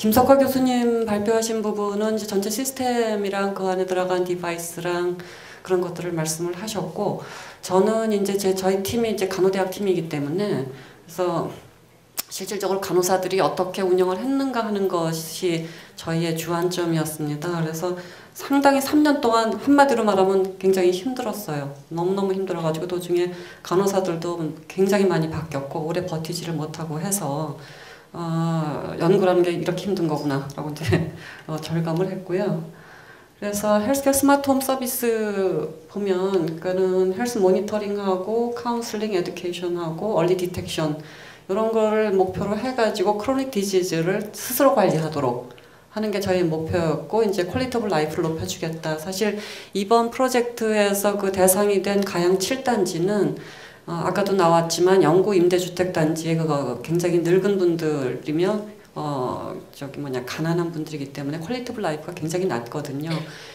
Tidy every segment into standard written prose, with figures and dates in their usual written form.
김석화 교수님 발표하신 부분은 이제 전체 시스템이랑 그 안에 들어간 디바이스랑 그런 것들을 말씀을 하셨고, 저는 이제 저희 팀이 이제 간호대학 팀이기 때문에, 그래서 실질적으로 간호사들이 어떻게 운영을 했는가 하는 것이 저희의 주안점이었습니다. 그래서 상당히 3년 동안 한마디로 말하면 굉장히 힘들었어요. 너무너무 힘들어가지고 도중에 간호사들도 굉장히 많이 바뀌었고 오래 버티지를 못하고 해서 연구라는 게 이렇게 힘든 거구나 라고 이제 절감을 했고요. 그래서 헬스케어 스마트홈 서비스 보면 그거는 헬스 모니터링하고 카운슬링, 에듀케이션하고 얼리 디텍션 이런 거를 목표로 해가지고 크로닉 디지즈를 스스로 관리하도록 하는 게 저희 목표였고, 이제 퀄리티 오브 라이프를 높여주겠다. 사실 이번 프로젝트에서 그 대상이 된 가양 7단지는 아까도 나왔지만 영구 임대주택 단지에 그거 굉장히 늙은 분들이며 가난한 분들이기 때문에 퀄리티 오브 라이프가 굉장히 낮거든요.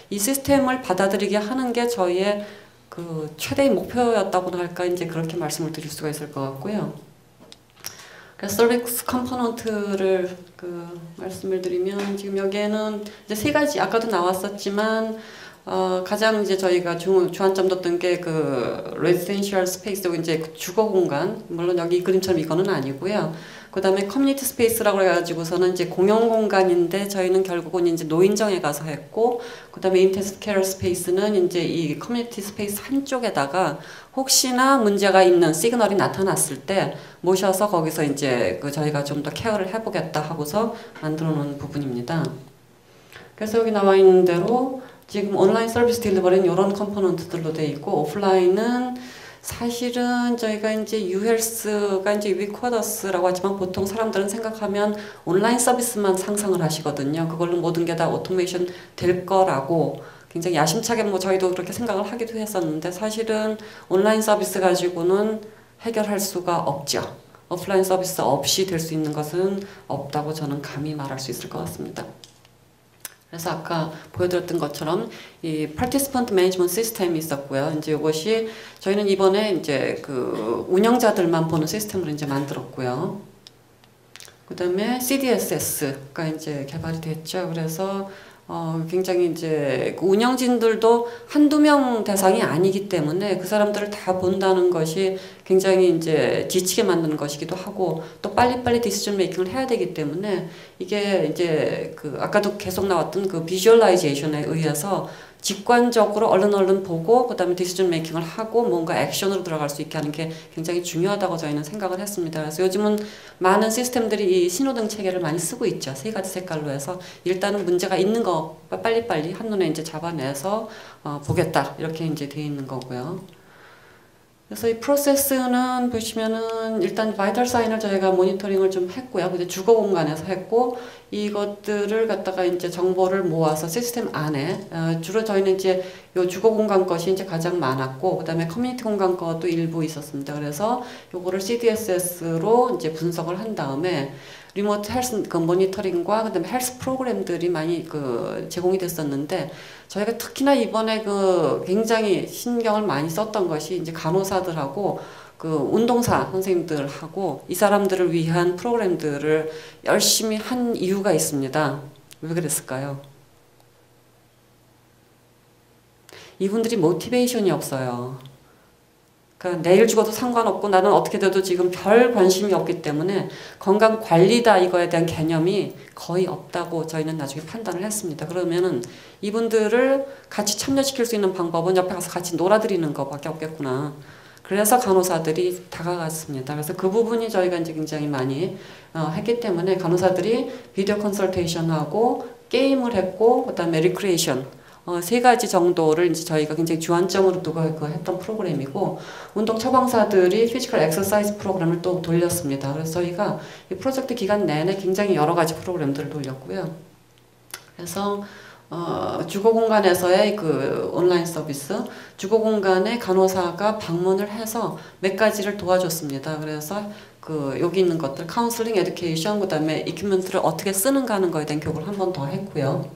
이 시스템을 받아들이게 하는 게 저희의 그 최대의 목표였다고나 할까, 이제 그렇게 말씀을 드릴 수가 있을 것 같고요. 그래서 서비스 컴포넌트를 말씀을 드리면, 지금 여기에는 이제 세 가지 아까도 나왔었지만 가장 이제 저희가 주안점 뒀던 게 그 레지던셜 스페이스, 이제 주거 공간, 물론 여기 이 그림처럼 이거는 아니고요. 그 다음에 커뮤니티 스페이스라고 해가지고서는 이제 공용 공간인데 저희는 결국은 이제 노인정에 가서 했고, 그 다음에 인텐시브 케어 스페이스는 이제 이 커뮤니티 스페이스 한쪽에다가 혹시나 문제가 있는 시그널이 나타났을 때 모셔서 거기서 이제 저희가 좀 더 케어를 해보겠다 하고서 만들어 놓은 부분입니다. 그래서 여기 나와 있는 대로 지금 온라인 서비스 딜리버리는 이런 컴포넌트들로 되어 있고, 오프라인은 사실은 저희가 이제 유헬스가 이제 위쿼더스라고 하지만 보통 사람들은 생각하면 온라인 서비스만 상상을 하시거든요. 그걸로 모든 게 다 오토메이션 될 거라고 굉장히 야심차게 뭐 저희도 그렇게 생각을 하기도 했었는데, 사실은 온라인 서비스 가지고는 해결할 수가 없죠. 오프라인 서비스 없이 될 수 있는 것은 없다고 저는 감히 말할 수 있을 것 같습니다. 그래서 아까 보여드렸던 것처럼 이 파티시펀트 매니지먼트 시스템이 있었고요. 이제 이것이 저희는 이번에 이제 그 운영자들만 보는 시스템으로 이제 만들었고요. 그 다음에 CDSS가 이제 개발이 됐죠. 그래서 굉장히 이제 그 운영진들도 한두 명 대상이 아니기 때문에 그 사람들을 다 본다는 것이 굉장히 이제 지치게 만드는 것이기도 하고, 또 빨리빨리 디시전 메이킹을 해야 되기 때문에 이게 이제 그 아까도 계속 나왔던 그 비주얼라이제이션에 의해서 직관적으로 얼른 보고 그 다음에 디시전 메이킹을 하고 뭔가 액션으로 들어갈 수 있게 하는 게 굉장히 중요하다고 저희는 생각을 했습니다. 그래서 요즘은 많은 시스템들이 이 신호등 체계를 많이 쓰고 있죠. 세 가지 색깔로 해서 일단은 문제가 있는 거 빨리빨리 한눈에 이제 잡아내서 보겠다, 이렇게 이제 되어 있는 거고요. 그래서 이 프로세스는 보시면은 일단 바이탈 사인을 저희가 모니터링을 좀 했고요. 근데 주거 공간에서 했고, 이것들을 갖다가 이제 정보를 모아서 시스템 안에 주로 저희는 이제 요 주거 공간 것이 이제 가장 많았고, 그다음에 커뮤니티 공간 것도 일부 있었습니다. 그래서 요거를 CDSS로 이제 분석을 한 다음에 리모트 헬스 모니터링과 그다음에 헬스 프로그램들이 많이 제공이 됐었는데, 저희가 특히나 이번에 굉장히 신경을 많이 썼던 것이 이제 간호사들하고 운동사 선생님들하고 이 사람들을 위한 프로그램들을 열심히 한 이유가 있습니다. 왜 그랬을까요? 이분들이 모티베이션이 없어요. 그러니까 내일 죽어도 상관없고 나는 어떻게 돼도 지금 별 관심이 없기 때문에 건강 관리다 이거에 대한 개념이 거의 없다고 저희는 나중에 판단을 했습니다. 그러면은 이분들을 같이 참여시킬 수 있는 방법은 옆에 가서 같이 놀아드리는 것밖에 없겠구나. 그래서 간호사들이 다가갔습니다. 그래서 그 부분이 저희가 이제 굉장히 많이 했기 때문에 간호사들이 비디오 컨설테이션하고 게임을 했고, 그다음에 리크리에이션 세 가지 정도를 이제 저희가 굉장히 주안점으로 두고 했던 프로그램이고, 운동 처방사들이 피지컬 엑서사이즈 프로그램을 또 돌렸습니다. 그래서 저희가 이 프로젝트 기간 내내 굉장히 여러 가지 프로그램들을 돌렸고요. 그래서 주거 공간에서의 온라인 서비스, 주거 공간에 간호사가 방문을 해서 몇 가지를 도와줬습니다. 그래서 여기 있는 것들, 카운슬링, 에듀케이션, 그 다음에 이퀴먼트를 어떻게 쓰는가 하는 거에 대한 교육을 한 번 더 했고요.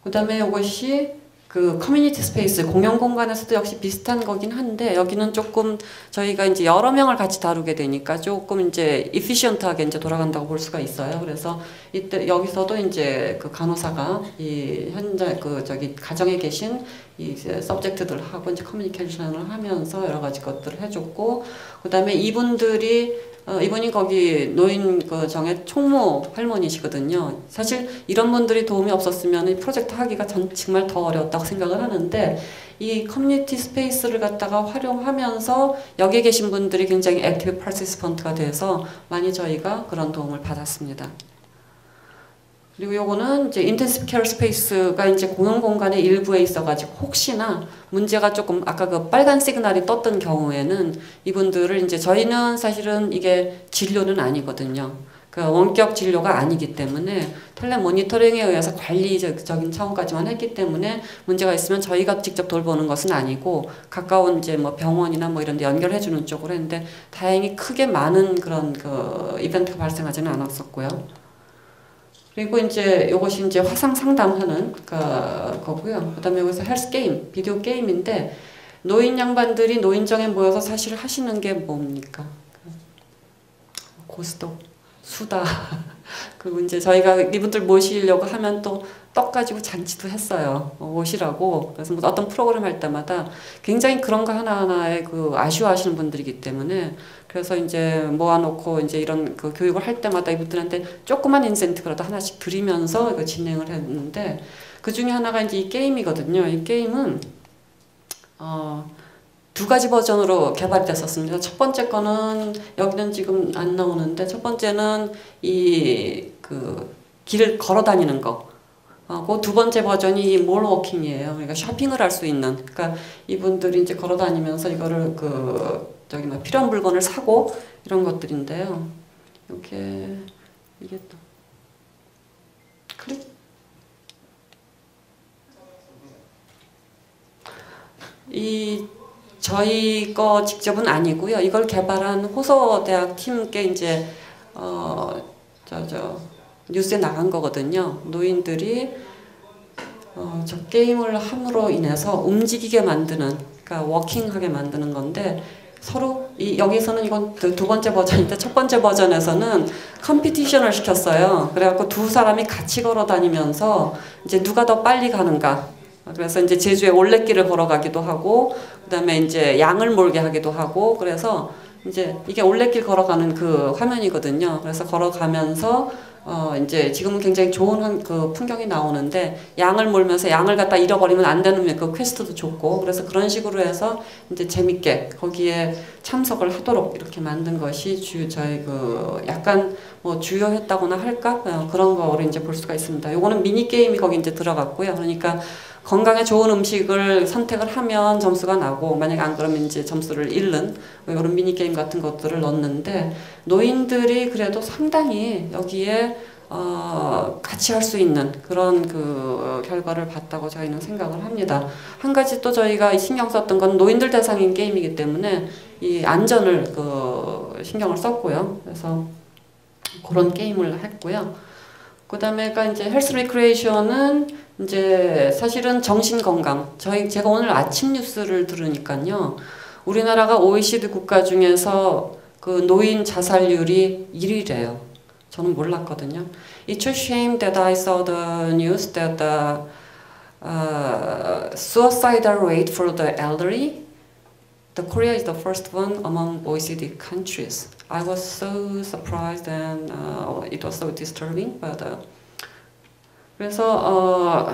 그 다음에 이것이 그 커뮤니티 스페이스 공용 공간에서도 역시 비슷한 거긴 한데 여기는 조금 저희가 이제 여러 명을 같이 다루게 되니까 조금 이제 이피시언트하게 이제 돌아간다고 볼 수가 있어요. 그래서 이때 여기서도 이제 그 간호사가 이 현재 그 저기 가정에 계신 이 서브젝트들하고 이제 커뮤니케이션을 하면서 여러 가지 것들을 해줬고, 그다음에 이분들이 이분이 거기 노인 그 정의 총무 할머니시거든요. 사실 이런 분들이 도움이 없었으면 이 프로젝트 하기가 정말 더 어려웠다고 생각을 하는데, 이 커뮤니티 스페이스를 갖다가 활용하면서 여기 계신 분들이 굉장히 액티브 파티시펀트가 돼서 많이 저희가 그런 도움을 받았습니다. 그리고 요거는 이제 인텐시브 케어 스페이스가 이제 공용 공간의 일부에 있어가지고 혹시나 문제가 조금 아까 그 빨간 시그널이 떴던 경우에는 이분들을 이제 저희는 사실은 이게 진료는 아니거든요. 그 원격 진료가 아니기 때문에 텔레 모니터링에 의해서 관리적인 차원까지만 했기 때문에 문제가 있으면 저희가 직접 돌보는 것은 아니고 가까운 이제 뭐 병원이나 뭐 이런 데 연결해 주는 쪽으로 했는데 다행히 크게 많은 그런 그 이벤트가 발생하지는 않았었고요. 그리고 이제 이것이 이제 화상 상담하는 거고요. 그다음에 여기서 헬스 게임, 비디오 게임인데 노인 양반들이 노인정에 모여서 사실 하시는 게 뭡니까? 고스톱, 수다. 그리고 이제 저희가 이분들 모시려고 하면 또 떡 가지고 잔치도 했어요. 오시라고. 그래서 뭐 어떤 프로그램 할 때마다 굉장히 그런 거 하나하나에 그 아쉬워하시는 분들이기 때문에 그래서 이제 모아놓고 이제 이런 그 교육을 할 때마다 이분들한테 조그만 인센티브라도 하나씩 드리면서 이거 진행을 했는데 그 중에 하나가 이제 이 게임이거든요. 이 게임은 두 가지 버전으로 개발이 됐었습니다. 첫 번째 거는 여기는 지금 안 나오는데 첫 번째는 이 그 길을 걸어 다니는 거. 그 두 번째 버전이 몰워킹이에요. 그러니까 쇼핑을 할 수 있는. 그러니까 이분들이 이제 걸어 다니면서 이거를 그 저기 뭐 필요한 물건을 사고 이런 것들인데요. 이렇게 이게 또 클릭. 이 저희 거 직접은 아니고요. 이걸 개발한 호서대학 팀께 이제 뉴스에 나간 거거든요. 노인들이 저 게임을 함으로 인해서 움직이게 만드는, 그러니까 워킹하게 만드는 건데 서로 여기서는 이건 두 번째 버전인데 첫 번째 버전에서는 컴피티션을 시켰어요. 그래갖고 두 사람이 같이 걸어 다니면서 이제 누가 더 빨리 가는가. 그래서 이제 제주에 올레길을 걸어가기도 하고, 그다음에 이제 양을 몰게 하기도 하고, 그래서 이제 이게 올레길 걸어가는 그 화면이거든요. 그래서 걸어가면서 이제 지금은 굉장히 좋은 그 풍경이 나오는데 양을 몰면서 양을 갖다 잃어버리면 안 되는 그 퀘스트도 좋고, 그래서 그런 식으로 해서 이제 재밌게 거기에 참석을 하도록 이렇게 만든 것이 저희 그 약간 뭐 주요했다고나 할까 그런 거를 이제 볼 수가 있습니다. 요거는 미니 게임이 거기 이제 들어갔고요. 그러니까 건강에 좋은 음식을 선택을 하면 점수가 나고 만약에 안 그러면 이제 점수를 잃는 이런 미니게임 같은 것들을 넣었는데 노인들이 그래도 상당히 여기에 같이 할 수 있는 그런 그 결과를 봤다고 저희는 생각을 합니다. 한 가지 또 저희가 신경 썼던 건 노인들 대상인 게임이기 때문에 이 안전을 신경을 썼고요. 그래서 그런 게임을 했고요. 그 다음에가 이제 헬스 리크레이션은 이제 사실은 정신 건강. 제가 오늘 아침 뉴스를 들으니까요. 우리나라가 OECD 국가 중에서 그 노인 자살률이 1위래요. 저는 몰랐거든요. It's a shame that I saw the news that the suicidal rate for the elderly, the Korea is the first one among OECD countries. I was so surprised and it was so disturbing. But 그래서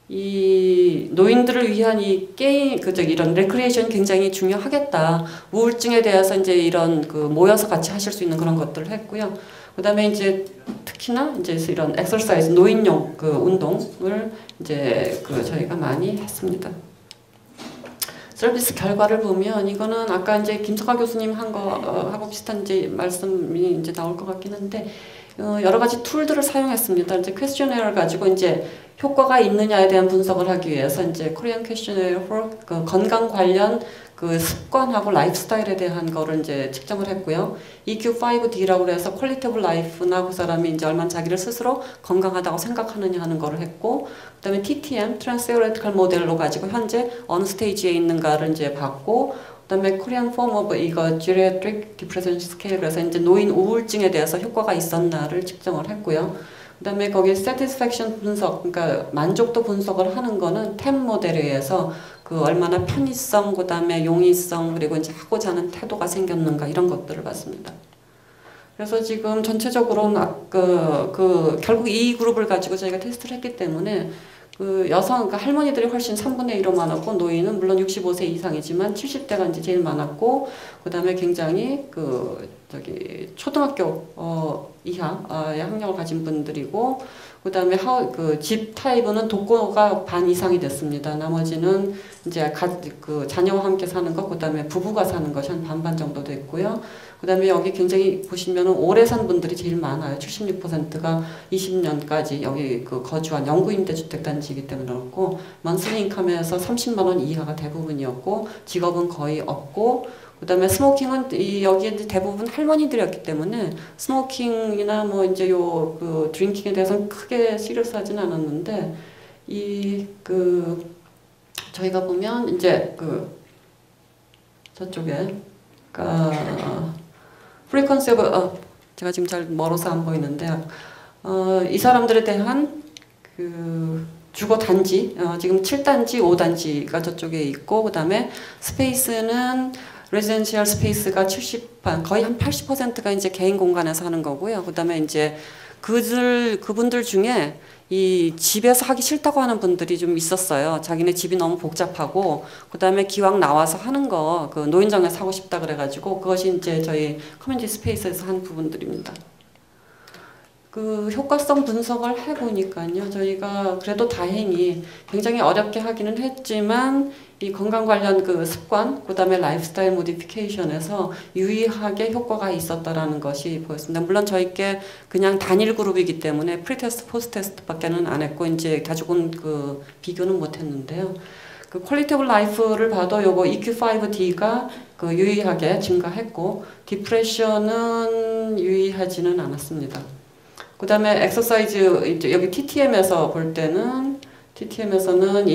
이 노인들을 위한 이 게임 이런 레크리에이션 굉장히 중요하겠다. 우울증에 대해서 이제 이런 모여서 같이 하실 수 있는 그런 것들을 했고요. 그다음에 이제 특히나 이제 이런 엑서사이즈 노인용 운동을 이제 저희가 많이 했습니다. 서비스 결과를 보면 이거는 아까 이제 김석화 교수님 한 거하고 비슷한 이제 말씀이 이제 나올 것 같긴 한데 여러 가지 툴들을 사용했습니다. 이제 퀘스처네어를 가지고 이제 효과가 있느냐에 대한 분석을 하기 위해서 이제 코리안 퀘스처네어 for 건강 관련 그 습관하고 라이프 스타일에 대한 거를 이제 측정을 했고요. EQ5D라고 해서 퀄리티 오브 라이프나 그 사람이 이제 얼마나 자기를 스스로 건강하다고 생각하느냐 하는 거를 했고, 그다음에 TTM, 트랜스테오레티컬 모델로 가지고 현재 어느 스테이지에 있는가를 이제 봤고, 그다음에 코리안 폼 오브 이거 Geriatric Depression Scale, 그래서 이제 노인 우울증에 대해서 효과가 있었나를 측정을 했고요. 그다음에 거기 satisfaction 분석, 그러니까 만족도 분석을 하는 거는 템 모델에 의해서 그 얼마나 편의성, 그다음에 용이성, 그리고 이제 하고자 하는 태도가 생겼는가 이런 것들을 봤습니다. 그래서 지금 전체적으로는 결국 이 그룹을 가지고 저희가 테스트를 했기 때문에 그 여성, 그러니까 할머니들이 훨씬 3분의 1로 많았고, 노인은 물론 65세 이상이지만 70대가 이제 제일 많았고, 그 다음에 굉장히 초등학교 이하의 학력을 가진 분들이고, 그 다음에 집 타입은 독거가 반 이상이 됐습니다. 나머지는 이제 자녀와 함께 사는 것, 그 다음에 부부가 사는 것이 한 반반 정도 됐고요. 그 다음에 여기 굉장히 보시면은 오래 산 분들이 제일 많아요. 76%가 20년까지 여기 거주한 영구임대주택단지이기 때문에 그렇고, 먼슬리 인컴에서 30만 원 이하가 대부분이었고, 직업은 거의 없고, 그 다음에 스모킹은 여기에 대부분 할머니들이었기 때문에 스모킹이나 뭐 이제 드링킹에 대해서는 크게 시리어스하진 않았는데, 저희가 보면 이제 저쪽에 frequency of 제가 지금 잘 멀어서 안 보이는데 이 사람들에 대한 주거 단지 지금 7단지, 5단지가 저쪽에 있고, 그 다음에 스페이스는 레지던셜 스페이스가 거의 한 80%가 이제 개인 공간에서 하는 거고요. 그 다음에 이제 그분들 중에 이 집에서 하기 싫다고 하는 분들이 좀 있었어요. 자기네 집이 너무 복잡하고, 그 다음에 기왕 나와서 하는 거 노인정에서 하고 싶다 그래가지고 그것이 이제 저희 커뮤니티 스페이스에서 한 부분들입니다. 효과성 분석을 해보니까요, 저희가 그래도 다행히 굉장히 어렵게 하기는 했지만 이 건강 관련 습관, 그 다음에 라이프스타일 모디피케이션에서 유의하게 효과가 있었다라는 것이 보였습니다. 물론 저희께 그냥 단일 그룹이기 때문에 프리테스트, 포스테스트밖에는 안 했고, 이제 가족은 비교는 못 했는데요. 퀄리티 오브 라이프를 봐도 요거 EQ5D가 유의하게 증가했고, 디프레션은 유의하지는 않았습니다. 그 다음에 엑서사이즈, 여기 TTM에서 볼 때는, TTM에서는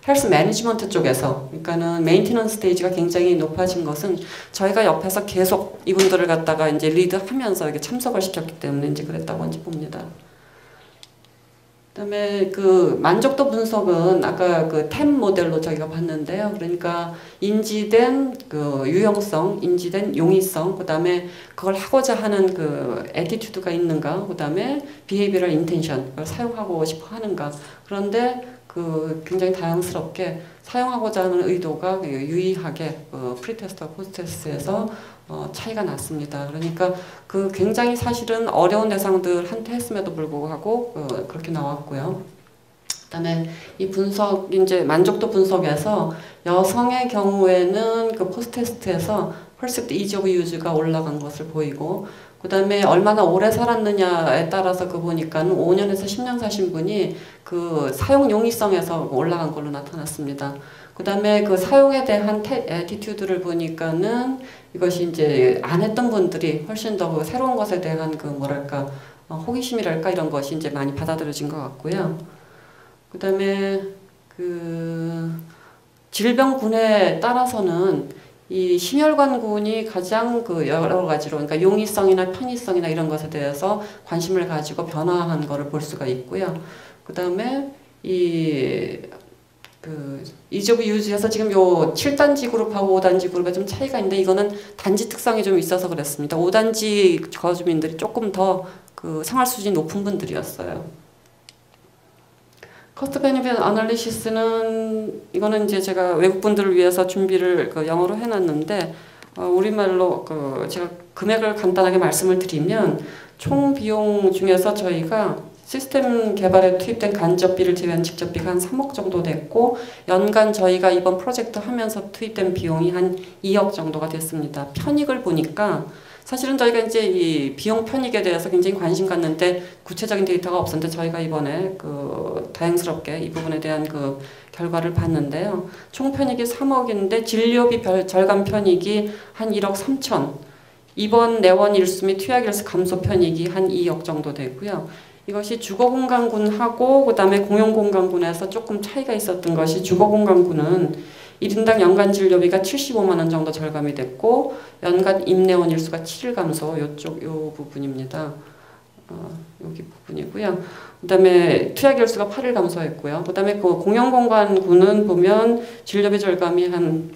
헬스 매니지먼트 쪽에서, 그러니까는 메인티넌스 스테이지가 굉장히 높아진 것은 저희가 옆에서 계속 이분들을 갖다가 이제 리드하면서 이렇게 참석을 시켰기 때문에 이제 그랬다고 이제 봅니다. 그다음에 만족도 분석은 아까 템 모델로 저희가 봤는데요. 그러니까 인지된 유용성, 인지된 용이성, 그다음에 그걸 하고자 하는 애티튜드가 있는가, 그다음에 비헤이비럴 인텐션, 그걸 사용하고 싶어 하는가. 그런데 굉장히 다양스럽게 사용하고자 하는 의도가 유의하게 프리테스트와 포스테스트에서 차이가 났습니다. 그러니까 굉장히 사실은 어려운 대상들한테 했음에도 불구하고 그렇게 나왔고요. 그다음에 이 분석, 이제 만족도 분석에서 여성의 경우에는 포스테스트에서 perceived ease of use가 올라간 것을 보이고, 그 다음에 얼마나 오래 살았느냐에 따라서 보니까 5년에서 10년 사신 분이 사용 용이성에서 올라간 걸로 나타났습니다. 그 다음에 사용에 대한 애티튜드를 보니까는 이것이 이제 안 했던 분들이 훨씬 더 새로운 것에 대한 호기심이랄까 이런 것이 이제 많이 받아들여진 것 같고요. 그 다음에 질병군에 따라서는 이 심혈관군이 가장 여러 가지로, 그러니까 용이성이나 편의성이나 이런 것에 대해서 관심을 가지고 변화한 거를 볼 수가 있고요. 그 다음에 이즈 오브 유즈에서 지금 요 7단지 그룹하고 5단지 그룹에 좀 차이가 있는데, 이거는 단지 특성이 좀 있어서 그랬습니다. 5단지 거주민들이 조금 더 생활 수준이 높은 분들이었어요. 커스트 베니핏 아날리시스는 이거는 이제 제가 외국분들을 위해서 준비를 영어로 해놨는데, 우리말로 제가 금액을 간단하게 말씀을 드리면, 총 비용 중에서 저희가 시스템 개발에 투입된 간접비를 제외한 직접비가 한 3억 정도 됐고, 연간 저희가 이번 프로젝트 하면서 투입된 비용이 한 2억 정도가 됐습니다. 편익을 보니까 사실은 저희가 이제 이 비용 편익에 대해서 굉장히 관심 갖는데 구체적인 데이터가 없었는데 저희가 이번에 그 다행스럽게 이 부분에 대한 그 결과를 봤는데요. 총 편익이 3억인데 진료비 절감 편익이 한 1억 3천, 입원 내원 일수 및 투약 일수 감소 편익이 한 2억 정도 되고요. 이것이 주거공간군하고 그다음에 공용공간군에서 조금 차이가 있었던 것이 주거공간군은 1인당 연간 진료비가 75만 원 정도 절감이 됐고 연간 입내원 일수가 7일 감소 요 부분입니다. 여기 부분이고요. 그다음에 투약 일수가 8일 감소했고요. 그다음에 그 공용공간군은 보면 진료비 절감이 한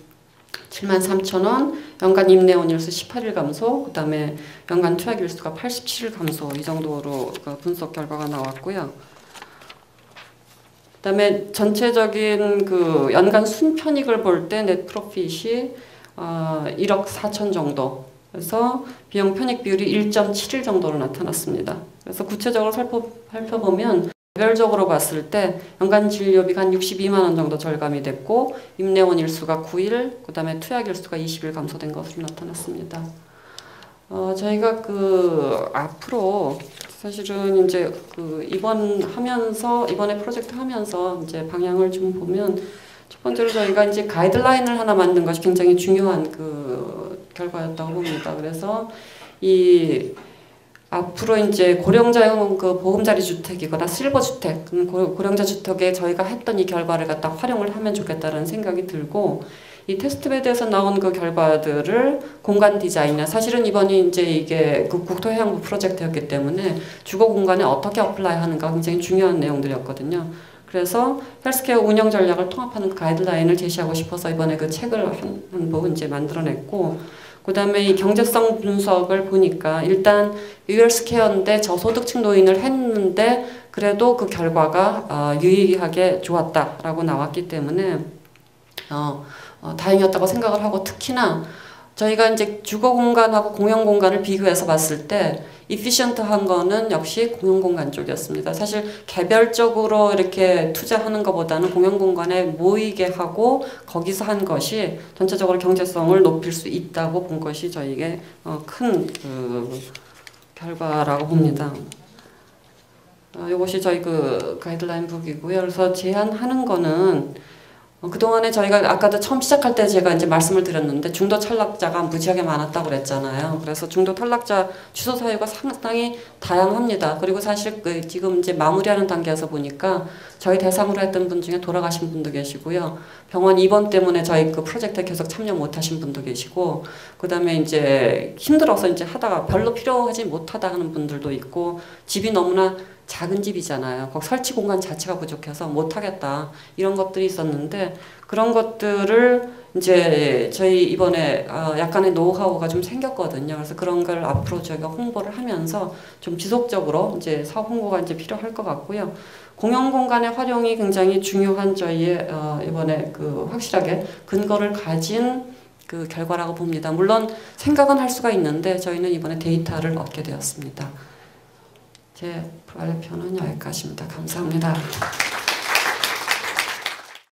73,000원, 연간 입내원 일수 18일 감소, 그다음에 연간 투약 일수가 87일 감소 이 정도로 분석 결과가 나왔고요. 그다음에 전체적인 그 연간 순편익을 볼 때 넷 프로핏이 1억 4천 정도. 그래서 비용 편익 비율이 1.71 정도로 나타났습니다. 그래서 구체적으로 살펴보면 개별적으로 봤을 때 연간 진료비가 한 62만 원 정도 절감이 됐고 입내원 일수가 9일, 그다음에 투약 일수가 20일 감소된 것으로 나타났습니다. 저희가 그 앞으로 사실은 이제 그 이번에 프로젝트 하면서 이제 방향을 좀 보면 첫 번째로 저희가 이제 가이드라인을 하나 만든 것이 굉장히 중요한 그 결과였다고 봅니다. 그래서 이 앞으로 이제 고령자용 그 보금자리 주택이거나 실버 주택, 고령자 주택에 저희가 했던 이 결과를 갖다 활용을 하면 좋겠다는 생각이 들고 이 테스트베드에서 나온 그 결과들을 공간 디자인이나 사실은 이번이 이제 이게 그 국토해양부 프로젝트였기 때문에 주거 공간에 어떻게 어플라이 하는가 굉장히 중요한 내용들이었거든요. 그래서 헬스케어 운영 전략을 통합하는 그 가이드라인을 제시하고 싶어서 이번에 그 책을 한 부 이제 만들어냈고 그 다음에 이 경제성 분석을 보니까 일단 헬스케어인데 저소득층 노인을 했는데 그래도 그 결과가 유의하게 좋았다라고 나왔기 때문에 다행이었다고 생각을 하고 특히나 저희가 이제 주거 공간하고 공용 공간을 비교해서 봤을 때 이피션트한 거는 역시 공용 공간 쪽이었습니다. 사실 개별적으로 이렇게 투자하는 것보다는 공용 공간에 모이게 하고 거기서 한 것이 전체적으로 경제성을 높일 수 있다고 본 것이 저희에게 큰 그 결과라고 봅니다. 이것이 저희 그 가이드라인 북이고요. 그래서 제안하는 거는 그동안에 저희가 아까도 처음 시작할 때 제가 이제 말씀을 드렸는데 중도 탈락자가 무지하게 많았다고 그랬잖아요. 그래서 중도 탈락자 취소 사유가 상당히 다양합니다. 그리고 사실 그 지금 이제 마무리하는 단계에서 보니까 저희 대상으로 했던 분 중에 돌아가신 분도 계시고요. 병원 입원 때문에 저희 그 프로젝트에 계속 참여 못 하신 분도 계시고 그다음에 이제 힘들어서 이제 하다가 별로 필요하지 못하다 하는 분들도 있고 집이 너무나 작은 집이잖아요. 거기 설치 공간 자체가 부족해서 못하겠다 이런 것들이 있었는데 그런 것들을 이제 저희 이번에 약간의 노하우가 좀 생겼거든요. 그래서 그런 걸 앞으로 저희가 홍보를 하면서 좀 지속적으로 이제 사업 홍보가 이제 필요할 것 같고요. 공용 공간의 활용이 굉장히 중요한 저희의 이번에 그 확실하게 근거를 가진 그 결과라고 봅니다. 물론 생각은 할 수가 있는데 저희는 이번에 데이터를 얻게 되었습니다. 제 발표는 여기까지입니다. 감사합니다.